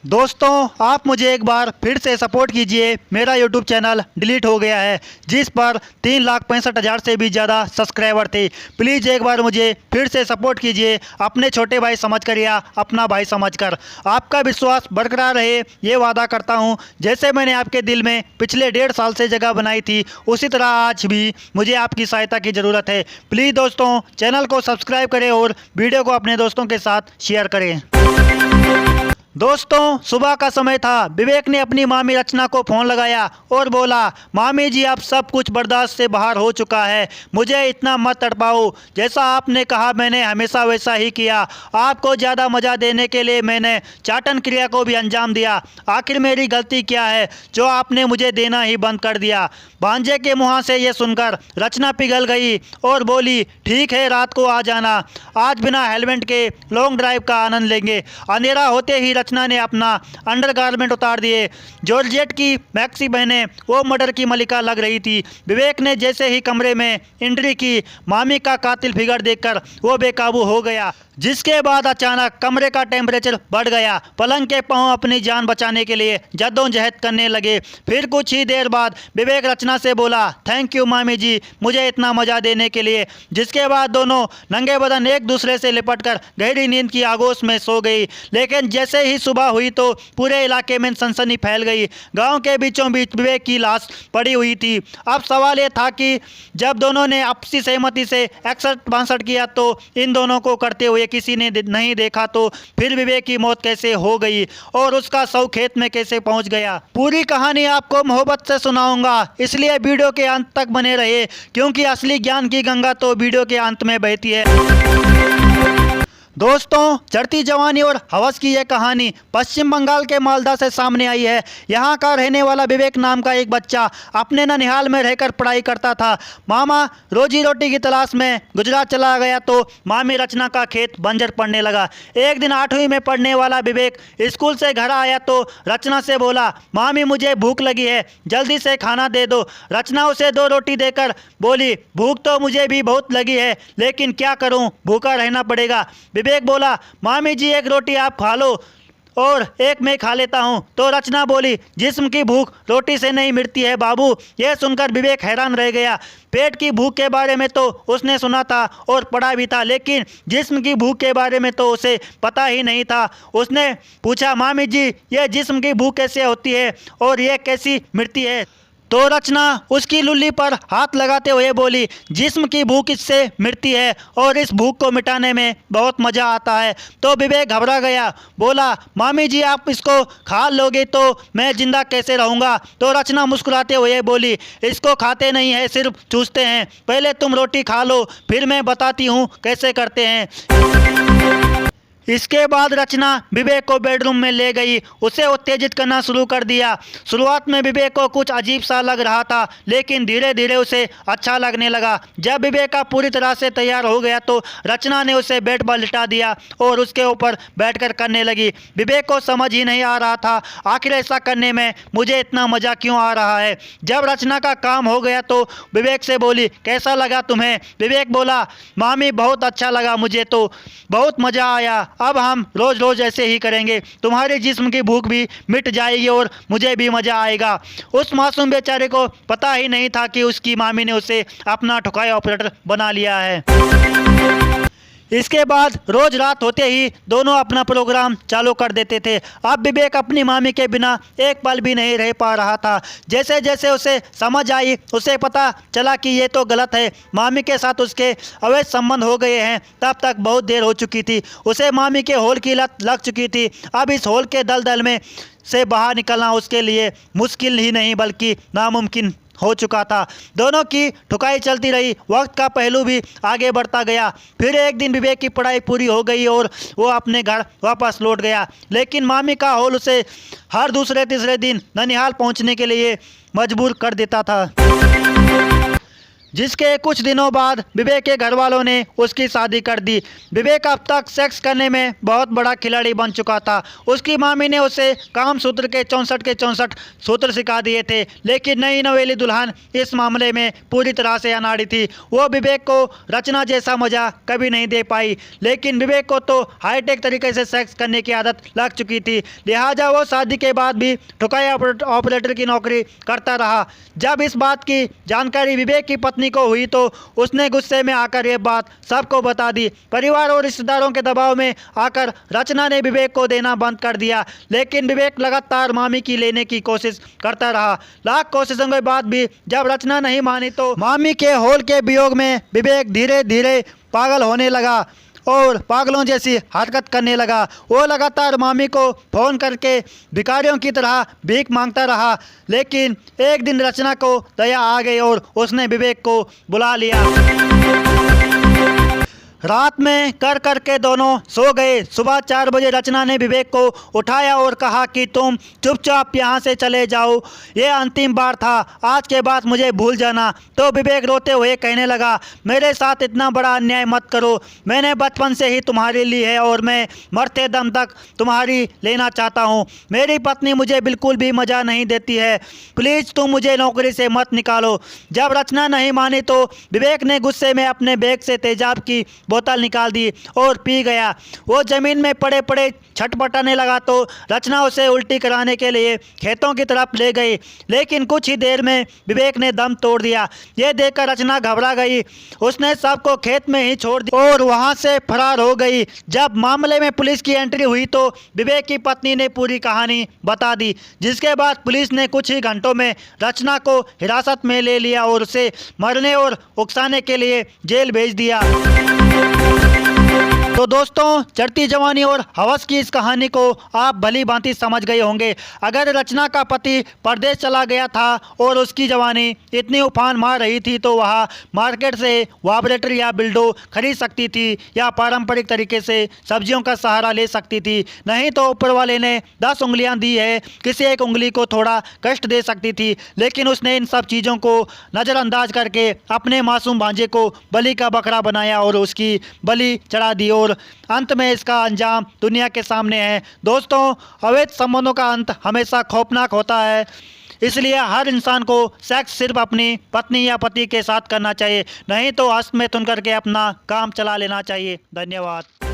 दोस्तों आप मुझे एक बार फिर से सपोर्ट कीजिए। मेरा यूट्यूब चैनल डिलीट हो गया है जिस पर 3,65,000 से भी ज़्यादा सब्सक्राइबर थे। प्लीज़ एक बार मुझे फिर से सपोर्ट कीजिए, अपने छोटे भाई समझकर या अपना भाई समझकर। आपका विश्वास बरकरार रहे ये वादा करता हूँ। जैसे मैंने आपके दिल में पिछले 1.5 साल से जगह बनाई थी, उसी तरह आज भी मुझे आपकी सहायता की ज़रूरत है। प्लीज़ दोस्तों चैनल को सब्सक्राइब करें और वीडियो को अपने दोस्तों के साथ शेयर करें। दोस्तों सुबह का समय था। विवेक ने अपनी मामी रचना को फ़ोन लगाया और बोला, मामी जी अब सब कुछ बर्दाश्त से बाहर हो चुका है, मुझे इतना मत तड़पाओ। जैसा आपने कहा मैंने हमेशा वैसा ही किया। आपको ज़्यादा मज़ा देने के लिए मैंने चाटन क्रिया को भी अंजाम दिया। आखिर मेरी गलती क्या है जो आपने मुझे देना ही बंद कर दिया। भांजे के मुँह से ये सुनकर रचना पिघल गई और बोली, ठीक है रात को आ जाना, आज बिना हेलमेट के लॉन्ग ड्राइव का आनंद लेंगे। अंधेरा होते ही रचना ने अपना अंडरगारमेंट उतार दिए। जॉर्जेट की मैक्सी पहने वो मर्डर की मलिका लग रही थी। विवेक ने जैसे ही कमरे में एंट्री की, मामी का कातिल फिगर देखकर वो बेकाबू हो गया, जिसके बाद अचानक कमरे का टेम्परेचर बढ़ गया। पलंग के पांव अपनी जान बचाने के लिए जद्दोजहद करने लगे। फिर कुछ ही देर बाद विवेक रचना से बोला, थैंक यू मामी जी मुझे इतना मजा देने के लिए। जिसके बाद दोनों नंगे बदन एक दूसरे से लिपटकर गहरी नींद की आगोश में सो गई। लेकिन जैसे ही सुबह हुई तो पूरे इलाके में सनसनी फैल गई। गांव के बीचों बीच विवेक की लाश पड़ी हुई थी। अब सवाल ये था कि जब दोनों ने आपसी सहमति से 61-62 किया तो इन दोनों को करते हुए किसी ने नहीं देखा, तो फिर विवेक की मौत कैसे हो गई और उसका शव खेत में कैसे पहुंच गया। पूरी कहानी आपको मोहब्बत से सुनाऊंगा, इसलिए वीडियो के अंत तक बने रहे, क्योंकि असली ज्ञान की गंगा तो वीडियो के अंत में बहती है। दोस्तों चढ़ती जवानी और हवस की यह कहानी पश्चिम बंगाल के मालदा से सामने आई है। यहाँ का रहने वाला विवेक नाम का एक बच्चा अपने ननिहाल में रहकर पढ़ाई करता था। मामा रोजी रोटी की तलाश में गुजरात चला गया तो मामी रचना का खेत बंजर पड़ने लगा। एक दिन 8वीं में पढ़ने वाला विवेक स्कूल से घर आया तो रचना से बोला, मामी मुझे भूख लगी है, जल्दी से खाना दे दो। रचना उसे 2 रोटी देकर बोली, भूख तो मुझे भी बहुत लगी है, लेकिन क्या करूँ, भूखा रहना पड़ेगा। विवेक बोला, मामी जी एक रोटी आप खा लो और एक मैं खा लेता हूँ। तो रचना बोली, जिस्म की भूख रोटी से नहीं मिटती है बाबू। यह सुनकर विवेक हैरान रह गया। पेट की भूख के बारे में तो उसने सुना था और पढ़ा भी था, लेकिन जिस्म की भूख के बारे में तो उसे पता ही नहीं था। उसने पूछा, मामी जी यह जिस्म की भूख कैसे होती है और यह कैसी मिटती है? तो रचना उसकी लुल्ली पर हाथ लगाते हुए बोली, जिस्म की भूख इससे मिटती है और इस भूख को मिटाने में बहुत मज़ा आता है। तो विवेक घबरा गया, बोला, मामी जी आप इसको खा लोगे तो मैं जिंदा कैसे रहूँगा? तो रचना मुस्कुराते हुए बोली, इसको खाते नहीं है, सिर्फ चूसते हैं। पहले तुम रोटी खा लो, फिर मैं बताती हूँ कैसे करते हैं। इसके बाद रचना विवेक को बेडरूम में ले गई, उसे उत्तेजित करना शुरू कर दिया। शुरुआत में विवेक को कुछ अजीब सा लग रहा था, लेकिन धीरे धीरे उसे अच्छा लगने लगा। जब विवेक का पूरी तरह से तैयार हो गया तो रचना ने उसे बेड पर लिटा दिया और उसके ऊपर बैठकर करने लगी। विवेक को समझ ही नहीं आ रहा था आखिर ऐसा करने में मुझे इतना मज़ा क्यों आ रहा है। जब रचना का काम हो गया तो विवेक से बोली, कैसा लगा तुम्हें? विवेक बोला, मामी बहुत अच्छा लगा, मुझे तो बहुत मज़ा आया। अब हम रोज़ रोज़ ऐसे ही करेंगे, तुम्हारे जिस्म की भूख भी मिट जाएगी और मुझे भी मज़ा आएगा। उस मासूम बेचारे को पता ही नहीं था कि उसकी मामी ने उसे अपना ठुकाई ऑपरेटर बना लिया है। इसके बाद रोज रात होते ही दोनों अपना प्रोग्राम चालू कर देते थे। अब विवेक अपनी मामी के बिना एक पल भी नहीं रह पा रहा था। जैसे जैसे उसे समझ आई, उसे पता चला कि ये तो गलत है, मामी के साथ उसके अवैध संबंध हो गए हैं। तब तक बहुत देर हो चुकी थी, उसे मामी के होल की लत लग चुकी थी। अब इस होल के दलदल में से बाहर निकलना उसके लिए मुश्किल ही नहीं बल्कि नामुमकिन हो चुका था। दोनों की ठुकाई चलती रही, वक्त का पहलू भी आगे बढ़ता गया। फिर एक दिन विवेक की पढ़ाई पूरी हो गई और वो अपने घर वापस लौट गया, लेकिन मामी का हौल उसे हर दूसरे तीसरे दिन ननिहाल पहुंचने के लिए मजबूर कर देता था। जिसके कुछ दिनों बाद विवेक के घर वालों ने उसकी शादी कर दी। विवेक अब तक सेक्स करने में बहुत बड़ा खिलाड़ी बन चुका था। उसकी मामी ने उसे काम सूत्र के 64 सूत्र सिखा दिए थे, लेकिन नई नवेली दुल्हन इस मामले में पूरी तरह से अनाड़ी थी। वो विवेक को रचना जैसा मजा कभी नहीं दे पाई, लेकिन विवेक को तो हाईटेक तरीके से सेक्स करने की आदत लग चुकी थी। लिहाजा वो शादी के बाद भी ठुकाई ऑपरेटर की नौकरी करता रहा। जब इस बात की जानकारी विवेक की पत्नी को हुई तो उसने गुस्से में आकर ये बात सबको बता दी। परिवार और रिश्तेदारों के दबाव में आकर रचना ने विवेक को देना बंद कर दिया, लेकिन विवेक लगातार मामी की लेने की कोशिश करता रहा। लाख कोशिशों के बाद भी जब रचना नहीं मानी तो मामी के होल के वियोग में विवेक धीरे धीरे पागल होने लगा और पागलों जैसी हरकत करने लगा। वो लगातार मामी को फ़ोन करके भिखारियों की तरह भीख मांगता रहा, लेकिन एक दिन रचना को दया आ गई और उसने विवेक को बुला लिया। रात में कर कर के दोनों सो गए। सुबह 4 बजे रचना ने विवेक को उठाया और कहा कि तुम चुपचाप यहाँ से चले जाओ, ये अंतिम बार था, आज के बाद मुझे भूल जाना। तो विवेक रोते हुए कहने लगा, मेरे साथ इतना बड़ा अन्याय मत करो, मैंने बचपन से ही तुम्हारी ली है और मैं मरते दम तक तुम्हारी लेना चाहता हूँ। मेरी पत्नी मुझे बिल्कुल भी मज़ा नहीं देती है, प्लीज़ तुम मुझे नौकरी से मत निकालो। जब रचना नहीं मानी तो विवेक ने गुस्से में अपने बैग से तेजाब की बोतल निकाल दी और पी गया। वो जमीन में पड़े पड़े छटपटाने लगा तो रचना उसे उल्टी कराने के लिए खेतों की तरफ ले गई, लेकिन कुछ ही देर में विवेक ने दम तोड़ दिया। ये देखकर रचना घबरा गई, उसने सबको खेत में ही छोड़ दिया और वहां से फरार हो गई। जब मामले में पुलिस की एंट्री हुई तो विवेक की पत्नी ने पूरी कहानी बता दी, जिसके बाद पुलिस ने कुछ ही घंटों में रचना को हिरासत में ले लिया और उसे मरने और उकसाने के लिए जेल भेज दिया। तो दोस्तों, चढ़ती जवानी और हवस की इस कहानी को आप भली भांति समझ गए होंगे। अगर रचना का पति परदेश चला गया था और उसकी जवानी इतनी उफान मार रही थी तो वह मार्केट से वाइब्रेटर या बिल्डो खरीद सकती थी या पारंपरिक तरीके से सब्जियों का सहारा ले सकती थी। नहीं तो ऊपर वाले ने 10 उंगलियां दी है, किसी एक उंगली को थोड़ा कष्ट दे सकती थी, लेकिन उसने इन सब चीज़ों को नज़रअंदाज करके अपने मासूम भांजे को बलि का बकरा बनाया और उसकी बलि चढ़ा दी और अंत में इसका अंजाम दुनिया के सामने है। दोस्तों, अवैध संबंधों का अंत हमेशा खौफनाक होता है, इसलिए हर इंसान को सेक्स सिर्फ अपनी पत्नी या पति के साथ करना चाहिए, नहीं तो हस्त में तुन करके अपना काम चला लेना चाहिए। धन्यवाद।